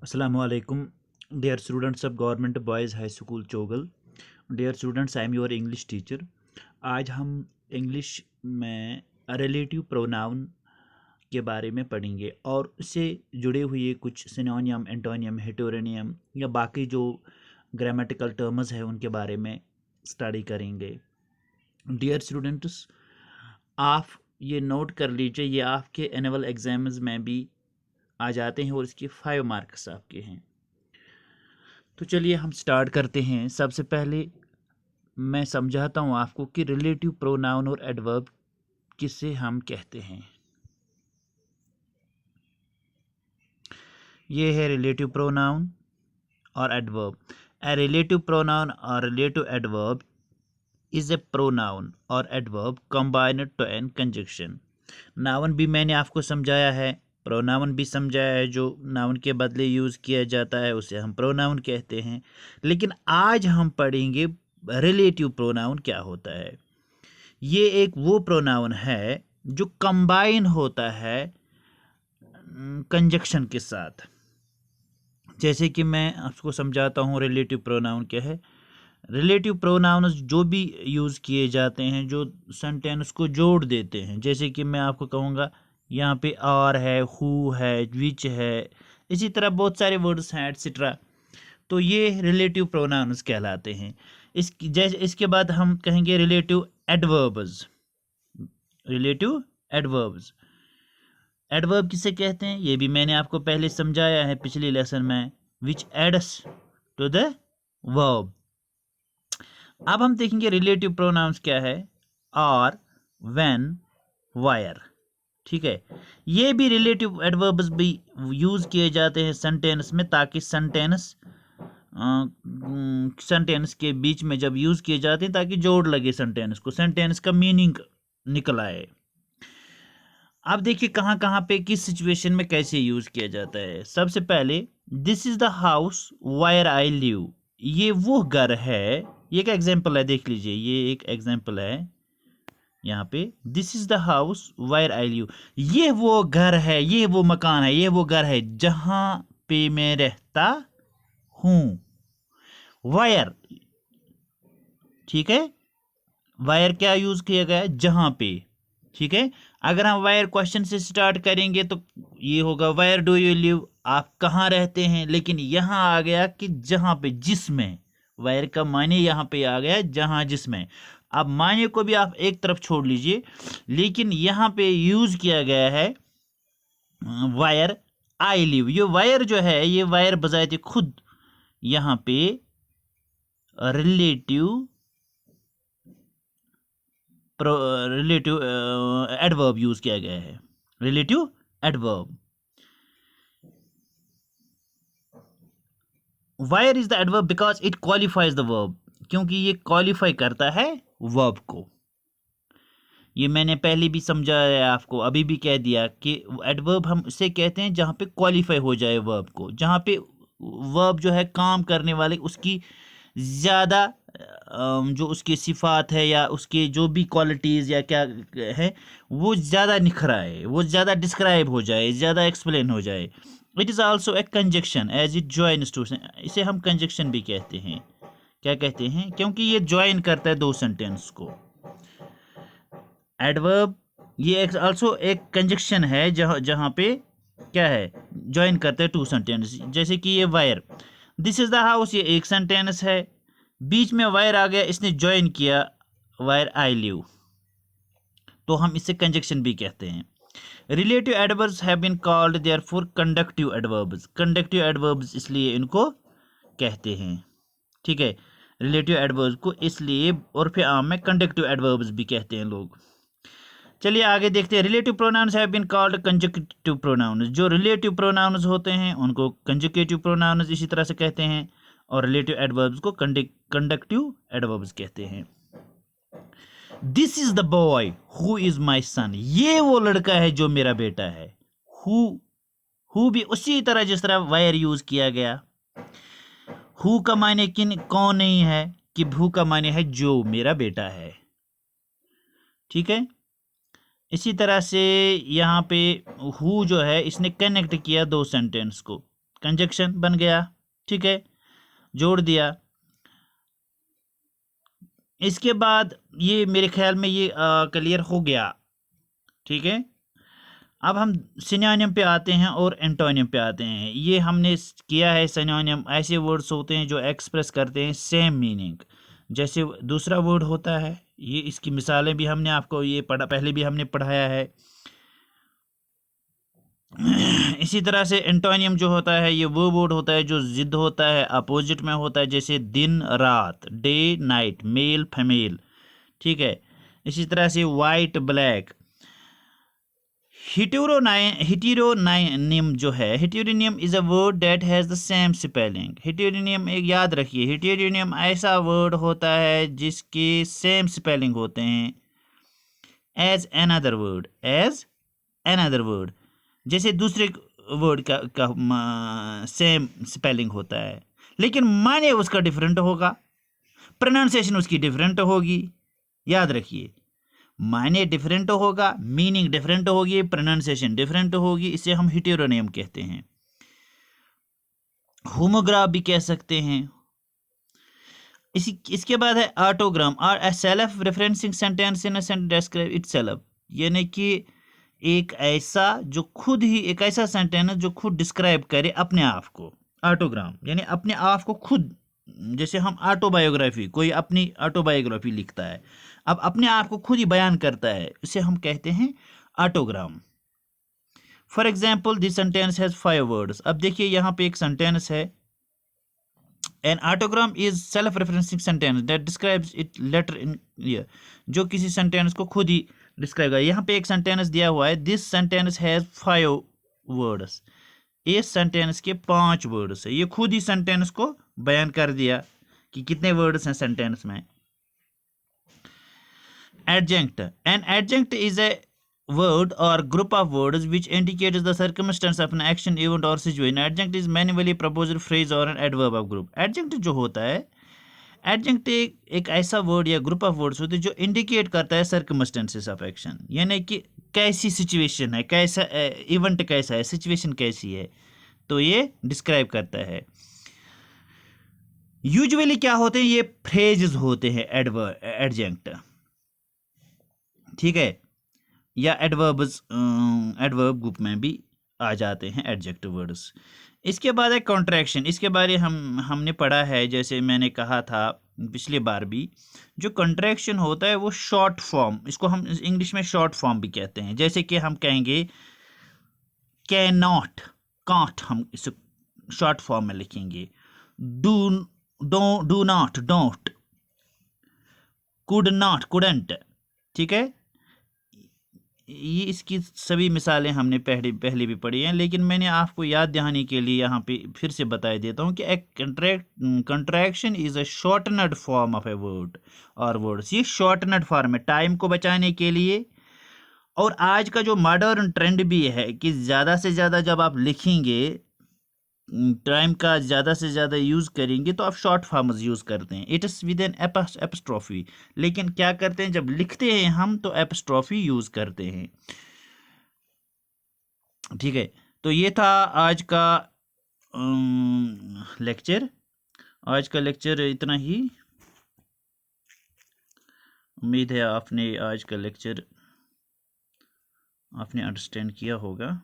Assalamualaikum, dear students of Government Boys High School Chogal. Dear students, I am your English teacher. आज हम English में relative pronoun के बारे में पढ़ेंगे और उससे जुड़े हुए कुछ सिनोनियम, एंटोनियम, हेटेरोनियम या बाकी जो ग्रामेटिकल टर्म्स हैं उनके बारे में स्टडी करेंगे। डियर स्टूडेंट्स, आप ये नोट कर लीजिए, ये आपके एनुअल एग्जाम्स में भी आ जाते हैं और इसके 5 मार्क्स आपके हैं। तो चलिए हम स्टार्ट करते हैं। सबसे पहले मैं समझाता हूँ आपको कि रिलेटिव प्रोनाउन और एडवर्ब किसे हम कहते हैं। ये है रिलेटिव प्रोनाउन और एडवर्ब। ए रिलेटिव प्रोनाउन और relative adverb is a pronoun और adverb combined to an conjunction. Noun भी मैंने आपको समझाया है, प्रोनाउन भी समझाया है। जो नाउन के बदले यूज़ किया जाता है उसे हम प्रोनाउन कहते हैं। लेकिन आज हम पढ़ेंगे रिलेटिव प्रोनाउन क्या होता है। ये एक वो प्रोनाउन है जो कंबाइन होता है कंजक्शन के साथ। जैसे कि मैं आपको समझाता हूँ रिलेटिव प्रोनाउन क्या है। रिलेटिव प्रोनाउन्स जो भी यूज़ किए जाते हैं जो सेंटेंस को जोड़ देते हैं, जैसे कि मैं आपको कहूँगा यहाँ पे आर है, हु है, विच है, इसी तरह बहुत सारे वर्ड्स हैं एटसेट्रा। तो ये रिलेटिव प्रोनाउन्स कहलाते हैं। इसके बाद हम कहेंगे relative adverbs. Relative adverbs, adverb किसे कहते हैं ये भी मैंने आपको पहले समझाया है पिछले लेसन में, which adds to the verb. अब हम देखेंगे रिलेटिव प्रोनाउंस क्या है। Are, when, where. ठीक है, ये भी रिलेटिव एडवर्ब्स भी यूज किए जाते हैं सेंटेंस में, ताकि सेंटेंस के बीच में जब यूज किए जाते हैं ताकि जोड़ लगे सेंटेंस को, सेंटेंस का मीनिंग निकल आए। अब देखिए कहाँ कहाँ पे किस सिचुएशन में कैसे यूज किया जाता है। सबसे पहले, this is the house wire I live. ये वो घर है, ये एक एग्जाम्पल है, देख लीजिए ये एक एग्जाम्पल है यहाँ पे। This is the house wire I live, ये वो घर है, ये वो मकान है, ये वो घर है जहां पे मैं रहता हूं। वायर, ठीक है, वायर क्या यूज किया गया है, जहां पे। ठीक है, अगर हम वायर क्वेश्चन से स्टार्ट करेंगे तो ये होगा वायर डू यू लिव, आप कहाँ रहते हैं। लेकिन यहाँ आ गया कि जहां पे, जिसमें। वायर का माने यहाँ पे आ गया जहां, जिसमें। अब माने को भी आप एक तरफ छोड़ लीजिए, लेकिन यहाँ पे यूज किया गया है वायर आई लिव। ये वायर जो है, ये वायर बजाते खुद यहाँ पे रिलेटिव एडवर्ब यूज किया गया है, relative adverb. Wire is the adverb because it qualifies the verb, क्योंकि ये क्वालिफाई करता है वर्ब को। ये मैंने पहले भी समझाया आपको, अभी भी कह दिया कि एडवर्ब हम उसे कहते हैं जहां पे क्वालिफाई हो जाए वर्ब को, जहां पे वर्ब जो है काम करने वाले उसकी ज़्यादा जो उसकी सिफात है या उसके जो भी क्वालिटीज़ या क्या है वो ज़्यादा निखरा है, वो ज़्यादा डिस्क्राइब हो जाए, ज़्यादा एक्सप्लेन हो जाए। It is also a conjunction as it joins two, इसे हम कंजक्शन भी कहते हैं। क्या कहते हैं, क्योंकि ये ज्वाइन करता है दो सेंटेंस को। एडवर्ब ये आल्सो एक कंजक्शन है जहाँ पे क्या है, ज्वाइन करते हैं टू सेंटेंस। जैसे कि ये wire, this is the house, ये एक सेंटेंस है, बीच में वायर आ गया, इसने ज्वाइन किया वायर आई लिव, तो हम इसे कंजक्शन भी कहते हैं। Relative adverbs have been called therefore conductive adverbs. Conductive adverbs इसलिए इनको कहते हैं। ठीक है, रिलेटिव एडवर्ब्स को इसलिए उर्फ आम में कंडक्टिव एडवर्ब्स भी कहते हैं लोग। चलिए आगे देखते हैं। Relative pronouns have been called conjugative pronouns. जो रिलेटिव प्रोनाउंस होते हैं उनको कंजुगेटिव प्रोनाउंस इसी तरह से कहते हैं, और रिलेटिव एडवर्ब्स को कंडक्टिव एडवर्ब्स कहते हैं। This is the boy who is my son, ये वो लड़का है जो मेरा बेटा है। हु भी उसी तरह जिस तरह वायर यूज किया गया। हु का मायने किन कौन नहीं है, कि हु का मायने है जो मेरा बेटा है। ठीक है, इसी तरह से यहाँ पे हु जो है इसने कनेक्ट किया दो सेंटेंस को, कंजक्शन बन गया, ठीक है, जोड़ दिया। इसके बाद ये मेरे ख्याल में ये क्लियर हो गया, ठीक है। अब हम सिनोनिम पे आते हैं और एंटोनिम पे आते हैं। ये हमने किया है। सिनोनिम ऐसे वर्ड्स होते हैं जो एक्सप्रेस करते हैं सेम मीनिंग। जैसे दूसरा वर्ड होता है, ये इसकी मिसालें भी हमने आपको ये पढ़ा, पहले भी हमने पढ़ाया है। इसी तरह से एंटोनियम जो होता है ये वो वर्ड होता है जो जिद होता है, अपोजिट में होता है, जैसे दिन रात, डे नाइट, मेल फीमेल, ठीक है। इसी तरह से वाइट ब्लैक। हिटेरोनियम जो है, heteronym is a word that has the same spelling. Heteronym एक याद रखिए, हिटेरोनियम ऐसा वर्ड होता है जिसके सेम स्पेलिंग होते हैं एज अनदर वर्ड, जैसे दूसरे वर्ड का सेम स्पेलिंग होता है, लेकिन माने उसका डिफरेंट होगा, प्रोनाउंसिएशन उसकी डिफरेंट होगी। याद रखिए, माने डिफरेंट होगा, मीनिंग डिफरेंट होगी, प्रोनाउंसिएशन डिफरेंट होगी, इसे हम हिटेरोनियम कहते हैं। होमोग्राफ भी कह सकते हैं। इसके बाद है ऑटोग्राम, और self referencing sentence in a sentence describe itself, यानी कि एक ऐसा सेंटेंस जो खुद डिस्क्राइब करे अपने आप को। ऑटोग्राम यानी अपने आप को खुद, जैसे हम ऑटोबायोग्राफी, कोई अपनी ऑटोबायोग्राफी लिखता है, अब अपने आप को खुद ही बयान करता है, इसे हम कहते हैं autogram. For example this sentence has 5 words. अब देखिए यहाँ पे एक सेंटेंस है, an autogram is self referencing sentence that describes it letter in year, जो किसी सेंटेंस को खुद ही डिस्क्राइब करेगा। यहाँ पे एक सेंटेंस दिया हुआ है, दिस सेंटेंस हैज 5 वर्ड्स। इस सेंटेंस के 5 वर्ड्स है, ये खुद ही सेंटेंस को बयान कर दिया कि कितने वर्ड्स हैं सेंटेंस में। Adjunct, an adjunct is a word or group of words which indicates the circumstance of an action, event or situation. Adjunct is manually proposed phrase or an adverb of group. Adjunct जो होता है, adjunct एक ऐसा word या group of words होते हैं जो indicate करता है सर्कमस्टेंसेस ऑफ एक्शन, यानी कि कैसी सिचुएशन है, कैसा इवेंट कैसा है, सिचुएशन कैसी है, तो ये डिस्क्राइब करता है। यूजुअली क्या होते हैं, ये फ्रेजेस होते हैं एडजंक्ट, ठीक है, या एडवर्ब ग्रुप में भी आ जाते हैं एडजेक्टिव वर्ड्स। इसके बाद है कॉन्ट्रैक्शन, इसके बारे हमने पढ़ा है, जैसे मैंने कहा था पिछली बार भी, जो कॉन्ट्रैक्शन होता है वो शॉर्ट फॉर्म, इसको हम इंग्लिश में शॉर्ट फॉर्म भी कहते हैं। जैसे कि हम कहेंगे कैन नॉट, कांट, हम इसे शॉर्ट फॉर्म में लिखेंगे। Do not, don't, could not, couldn't, ठीक है। ये इसकी सभी मिसालें हमने पहले भी पढ़ी हैं, लेकिन मैंने आपको याद दिलाने के लिए यहाँ पे फिर से बता देता हूँ कि एक contraction is a shortened form of a word और वर्ड्स। ये शॉर्टनड फॉर्म है टाइम को बचाने के लिए। और आज का जो मॉडर्न ट्रेंड भी है कि ज़्यादा से ज़्यादा जब आप लिखेंगे, टाइम का ज़्यादा से ज़्यादा यूज़ करेंगे, तो आप शॉर्ट फॉर्म्स यूज़ करते हैं, it is with N apostrophe. लेकिन क्या करते हैं, जब लिखते हैं हम तो एपस्ट्रॉफी यूज़ करते हैं, ठीक है। तो ये था आज का लेक्चर। आज का लेक्चर इतना ही। उम्मीद है आपने आज का लेक्चर आपने अंडरस्टैंड किया होगा।